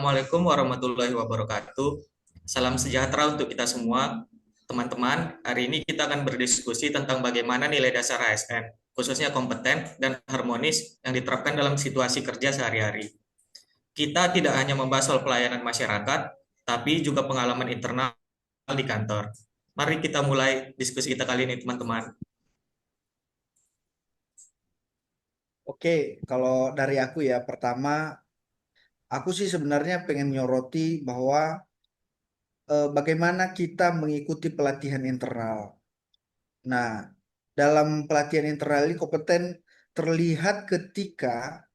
Assalamualaikum warahmatullahi wabarakatuh. Salam sejahtera untuk kita semua. Teman-teman, hari ini kita akan berdiskusi tentang bagaimana nilai dasar ASN, khususnya kompeten dan harmonis yang diterapkan dalam situasi kerja sehari-hari. Kita tidak hanya membahas soal pelayanan masyarakat, tapi juga pengalaman internal di kantor. Mari kita mulai diskusi kita kali ini, teman-teman. Oke, kalau dari aku ya, pertama aku sih sebenarnya pengen nyoroti bahwa bagaimana kita mengikuti pelatihan internal. Nah, dalam pelatihan internal ini kompeten terlihat ketika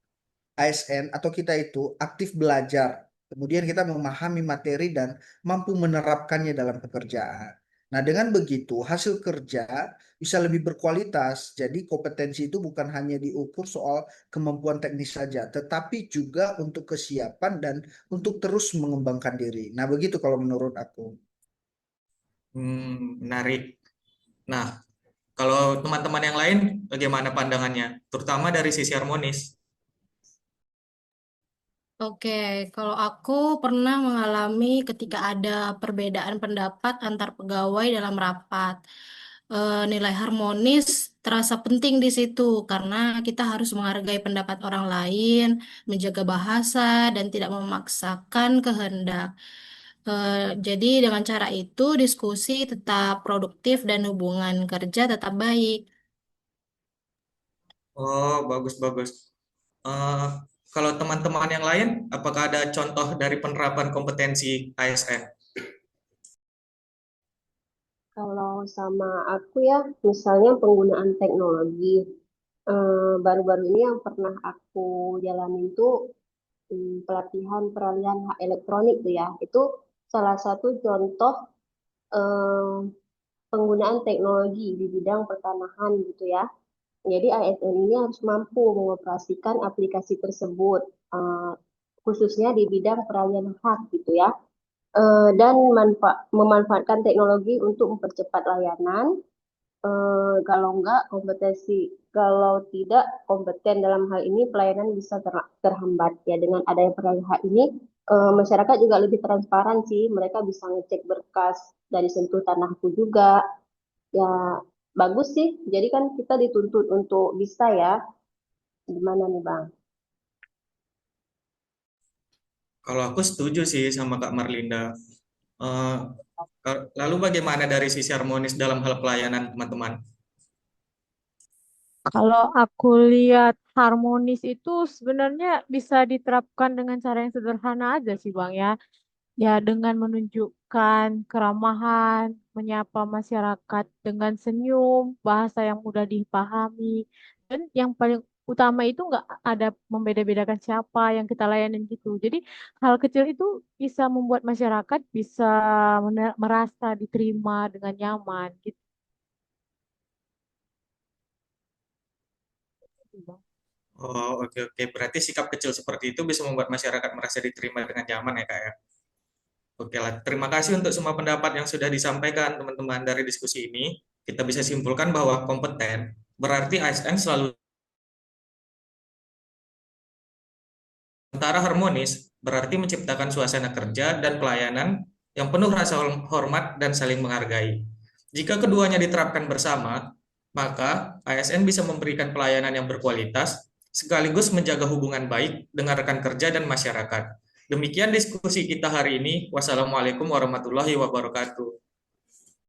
ASN atau kita itu aktif belajar. Kemudian kita memahami materi dan mampu menerapkannya dalam pekerjaan. Nah, dengan begitu hasil kerja bisa lebih berkualitas. Jadi kompetensi itu bukan hanya diukur soal kemampuan teknis saja, tetapi juga untuk kesiapan dan untuk terus mengembangkan diri. Nah, begitu kalau menurut aku. Menarik. Nah, kalau teman-teman yang lain, bagaimana pandangannya? Terutama dari sisi harmonis. Oke, kalau aku pernah mengalami ketika ada perbedaan pendapat antar pegawai dalam rapat. Nilai harmonis terasa penting di situ karena kita harus menghargai pendapat orang lain, menjaga bahasa, dan tidak memaksakan kehendak. Jadi dengan cara itu diskusi tetap produktif dan hubungan kerja tetap baik. Oh, bagus-bagus. Eh, kalau teman-teman yang lain, apakah ada contoh dari penerapan kompetensi ASN? Kalau sama aku ya, misalnya penggunaan teknologi. Baru-baru ini yang pernah aku jalanin tuh pelatihan peralihan hak elektronik tuh ya. Itu salah satu contoh eh, penggunaan teknologi di bidang pertanahan gitu ya. Jadi ASN ini harus mampu mengoperasikan aplikasi tersebut, eh, khususnya di bidang peralihan hak gitu ya. Dan memanfaatkan teknologi untuk mempercepat layanan. Kalau enggak kompetensi, kalau tidak kompeten dalam hal ini pelayanan bisa terhambat ya. Dengan adanya peralihan hak ini, masyarakat juga lebih transparan sih. Mereka bisa ngecek berkas dari sentuh tanahku juga. Ya bagus sih. Jadi kan kita dituntut untuk bisa ya. Gimana nih Bang? Kalau aku setuju sih sama Kak Marlinda. Eh, lalu bagaimana dari sisi harmonis dalam hal pelayanan, teman-teman? Kalau aku lihat harmonis itu sebenarnya bisa diterapkan dengan cara yang sederhana aja sih Bang ya. Ya dengan menunjukkan keramahan, menyapa masyarakat dengan senyum, bahasa yang mudah dipahami. Dan yang paling utama itu nggak ada membeda-bedakan siapa yang kita layanin gitu. Jadi hal kecil itu bisa membuat masyarakat bisa merasa diterima dengan nyaman gitu. Bang. Oh, oke, oke. Berarti sikap kecil seperti itu bisa membuat masyarakat merasa diterima dengan nyaman ya, Kak ya? Oke lah, terima kasih untuk semua pendapat yang sudah disampaikan teman-teman dari diskusi ini. Kita bisa simpulkan bahwa kompeten berarti ASN selalu. Sementara harmonis berarti menciptakan suasana kerja dan pelayanan yang penuh rasa hormat dan saling menghargai. Jika keduanya diterapkan bersama, maka ASN bisa memberikan pelayanan yang berkualitas sekaligus menjaga hubungan baik dengan rekan kerja dan masyarakat. Demikian diskusi kita hari ini. Wassalamualaikum warahmatullahi wabarakatuh.